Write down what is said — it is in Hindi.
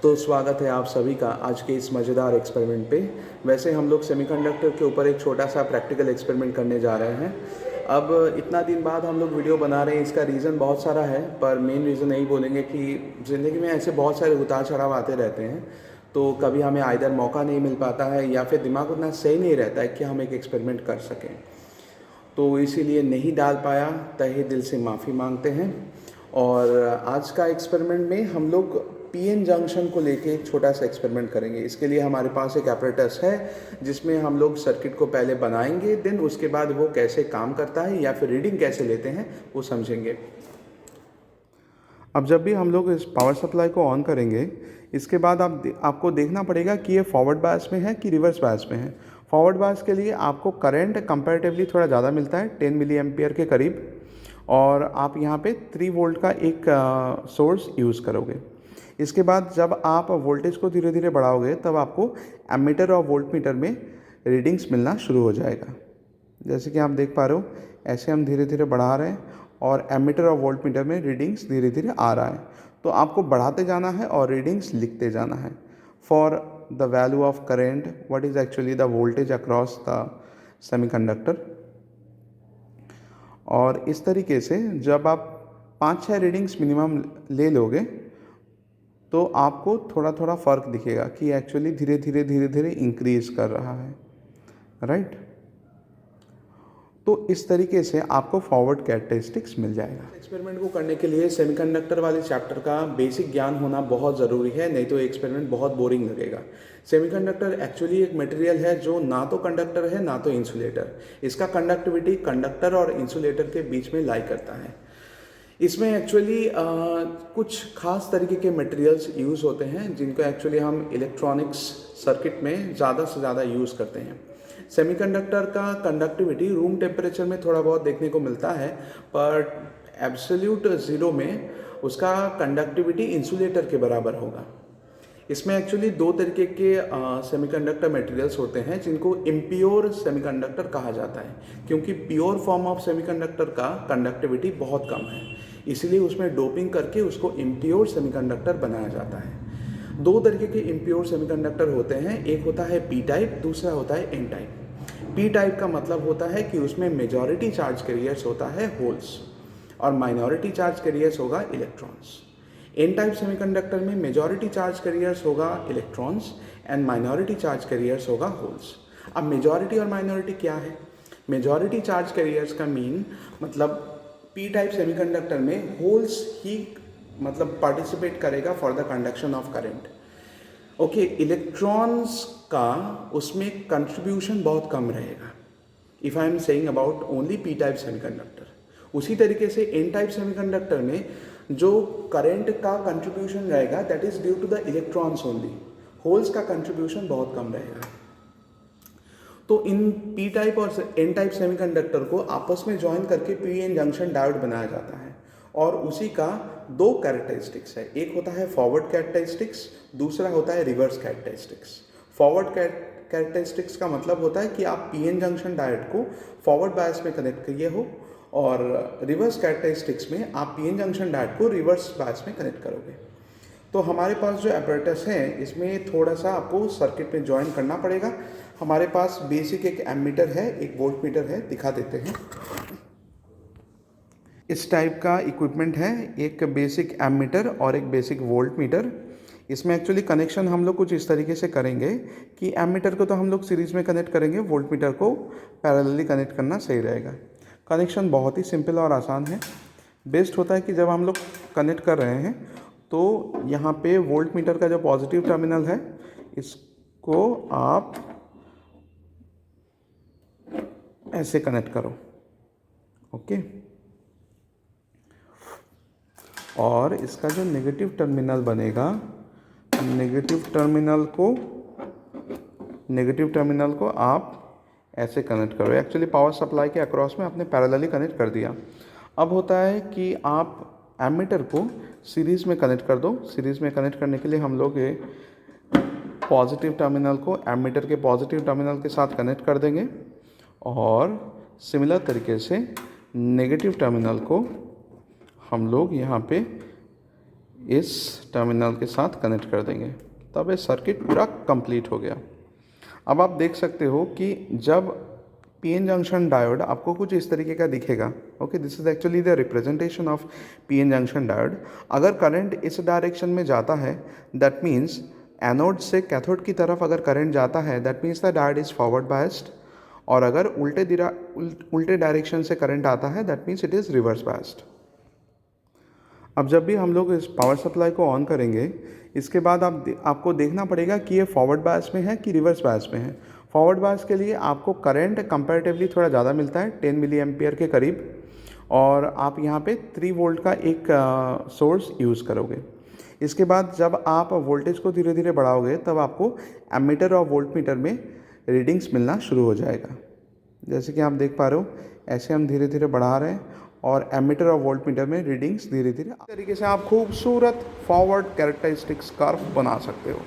तो स्वागत है आप सभी का आज के इस मज़ेदार एक्सपेरिमेंट पे। वैसे हम लोग सेमीकंडक्टर के ऊपर एक छोटा सा प्रैक्टिकल एक्सपेरिमेंट करने जा रहे हैं। अब इतना दिन बाद हम लोग वीडियो बना रहे हैं, इसका रीज़न बहुत सारा है, पर मेन रीज़न यही बोलेंगे कि ज़िंदगी में ऐसे बहुत सारे उतार चढ़ाव आते रहते हैं। तो कभी हमें आइदर मौका नहीं मिल पाता है या फिर दिमाग उतना सही नहीं रहता है कि हम एक एक्सपेरिमेंट कर सकें, तो इसीलिए नहीं डाल पाया। तहे दिल से माफ़ी मांगते हैं। और आज का एक्सपेरिमेंट में हम लोग पीएन जंक्शन को लेके एक छोटा सा एक्सपेरिमेंट करेंगे। इसके लिए हमारे पास एक एपरेटस है जिसमें हम लोग सर्किट को पहले बनाएंगे, देन उसके बाद वो कैसे काम करता है या फिर रीडिंग कैसे लेते हैं वो समझेंगे। अब जब भी हम लोग इस पावर सप्लाई को ऑन करेंगे, इसके बाद आपको देखना पड़ेगा कि ये फॉरवर्ड बायस में है कि रिवर्स बायस में है। फॉरवर्ड बायस के लिए आपको करंट कंपैरेटिवली थोड़ा ज़्यादा मिलता है, 10 मिली एम्पियर के करीब, और आप यहाँ पे 3 वोल्ट का एक सोर्स यूज़ करोगे। इसके बाद जब आप वोल्टेज को धीरे धीरे बढ़ाओगे तब आपको एमीटर और वोल्टमीटर में रीडिंग्स मिलना शुरू हो जाएगा। जैसे कि आप देख पा रहे हो, ऐसे हम धीरे धीरे बढ़ा रहे हैं और एमीटर और वोल्टमीटर में रीडिंग्स धीरे धीरे आ रहा है। तो आपको बढ़ाते जाना है और रीडिंग्स लिखते जाना है। For the value of current, what is actually the voltage across the semiconductor. और इस तरीके से जब आप 5-6 रीडिंग्स मिनिमम ले लोगे तो आपको थोड़ा थोड़ा फ़र्क दिखेगा कि एक्चुअली धीरे धीरे इंक्रीज़ कर रहा है, राइट। तो इस तरीके से आपको फॉरवर्ड कैरेक्टरिस्टिक्स मिल जाएगा। एक्सपेरिमेंट को करने के लिए सेमीकंडक्टर वाले चैप्टर का बेसिक ज्ञान होना बहुत ज़रूरी है, नहीं तो एक्सपेरिमेंट बहुत बोरिंग लगेगा। सेमीकंडक्टर एक्चुअली एक मटेरियल है जो ना तो कंडक्टर है ना तो इंसुलेटर। इसका कंडक्टिविटी कंडक्टर और इंसुलेटर के बीच में लाई करता है। इसमें एक्चुअली कुछ खास तरीके के मटेरियल्स यूज़ होते हैं जिनको एक्चुअली हम इलेक्ट्रॉनिक्स सर्किट में ज़्यादा से ज़्यादा यूज़ करते हैं। सेमीकंडक्टर का कंडक्टिविटी रूम टेम्परेचर में थोड़ा बहुत देखने को मिलता है, पर एब्सोल्यूट ज़ीरो में उसका कंडक्टिविटी इंसुलेटर के बराबर होगा। इसमें एक्चुअली 2 तरीके के सेमीकंडक्टर मटेरियल्स होते हैं जिनको इम्प्योर सेमीकंडक्टर कहा जाता है, क्योंकि प्योर फॉर्म ऑफ सेमीकंडक्टर का कंडक्टिविटी बहुत कम है, इसीलिए उसमें डोपिंग करके उसको इम्प्योर सेमीकंडक्टर बनाया जाता है। 2 तरीके के इम्प्योर सेमीकंडक्टर होते हैं, एक होता है पी टाइप, दूसरा होता है एन टाइप। पी टाइप का मतलब होता है कि उसमें मेजॉरिटी चार्ज कैरियर्स होता है होल्स और माइनॉरिटी चार्ज कैरियर्स होगा इलेक्ट्रॉन्स। एन टाइप सेमीकंडक्टर में मेजॉरिटी चार्ज कैरियर्स होगा electrons and minority charge carriers होगा होल्स। अब मेजॉरिटी और माइनॉरिटी क्या है? मेजॉरिटी चार्ज कैरियर्स का मीन मतलब पी टाइप सेमीकंडक्टर में होल्स ही मतलब पार्टिसिपेट करेगा for the conduction of current. Okay, electrons का उसमें कंट्रीब्यूशन बहुत कम रहेगा if I am saying about only P type semiconductor. उसी तरीके से एन टाइप सेमीकंडक्टर में जो करंट का कंट्रीब्यूशन रहेगा that is due to the electrons only, holes का कंट्रीब्यूशन बहुत कम रहेगा। तो इन पी टाइप और एन टाइप सेमीकंडक्टर को आपस में ज्वाइन करके पी एन जंक्शन डायोड बनाया जाता है, और उसी का 2 कैरेक्टरिस्टिक्स है, एक होता है फॉरवर्ड कैरेक्टरिस्टिक्स, दूसरा होता है रिवर्स कैरेक्टरिस्टिक्स। फॉरवर्ड कैरेक्टरिस्टिक्स का मतलब होता है कि आप पी एन जंक्शन डायोड को फॉरवर्ड बायस में कनेक्ट किए हो, और रिवर्स कैरेक्टरिस्टिक्स में आप पी एन जंक्शन डायोड को रिवर्स बायस में कनेक्ट करोगे। तो हमारे पास जो एपरेटस है इसमें थोड़ा सा आपको सर्किट में ज्वाइन करना पड़ेगा। हमारे पास बेसिक एक एमीटर है, एक वोल्टमीटर है, दिखा देते हैं। इस टाइप का इक्विपमेंट है, एक बेसिक एमीटर और एक बेसिक वोल्टमीटर। इसमें एक्चुअली कनेक्शन हम लोग कुछ इस तरीके से करेंगे कि एमीटर को तो हम लोग सीरीज़ में कनेक्ट करेंगे, वोल्टमीटर को पैरेलली कनेक्ट करना सही रहेगा। कनेक्शन बहुत ही सिंपल और आसान है। बेस्ट होता है कि जब हम लोग कनेक्ट कर रहे हैं तो यहाँ पे वोल्टमीटर का जो पॉजिटिव टर्मिनल है इसको आप ऐसे कनेक्ट करो, ओके। और इसका जो नेगेटिव टर्मिनल बनेगा, नेगेटिव टर्मिनल को आप ऐसे कनेक्ट करो। एक्चुअली पावर सप्लाई के अक्रॉस में आपने पैरेलली कनेक्ट कर दिया। अब होता है कि आप एमीटर को सीरीज़ में कनेक्ट कर दो। सीरीज़ में कनेक्ट करने के लिए हम लोग ये पॉजिटिव टर्मिनल को एमीटर के पॉजिटिव टर्मिनल के साथ कनेक्ट कर देंगे, और सिमिलर तरीके से नेगेटिव टर्मिनल को हम लोग यहाँ पे इस टर्मिनल के साथ कनेक्ट कर देंगे, तब ये सर्किट पूरा कंप्लीट हो गया। अब आप देख सकते हो कि जब पीएन जंक्शन डायोड आपको कुछ इस तरीके का दिखेगा। Okay, this is actually the representation of PN junction diode. अगर करंट इस डायरेक्शन में जाता है, दैट मीन्स एनोड से कैथोड की तरफ अगर करंट जाता है, that means the diode is forward biased. और अगर उल्टे डायरेक्शन से करंट आता है, that means it is reverse biased. अब जब भी हम लोग इस पावर सप्लाई को ऑन करेंगे, इसके बाद आपको देखना पड़ेगा कि ये फॉरवर्ड बायस में है कि रिवर्स बायस में है। फॉरवर्ड बायस के लिए आपको करंट कंपैरेटिवली थोड़ा ज़्यादा मिलता है, 10 मिली एम्पियर के करीब, और आप यहाँ पे 3 वोल्ट का एक सोर्स यूज़ करोगे। इसके बाद जब आप वोल्टेज को धीरे धीरे बढ़ाओगे, तब आपको एमीटर और वोल्टमीटर में रीडिंग्स मिलना शुरू हो जाएगा। जैसे कि आप देख पा रहे हो, ऐसे हम धीरे धीरे बढ़ा रहे हैं और एमीटर और वोल्टमीटर में रीडिंग्स धीरे धीरे इस तरीके से आप खूबसूरत फॉरवर्ड कैरेक्टरिस्टिक्स कर्व बना सकते हो।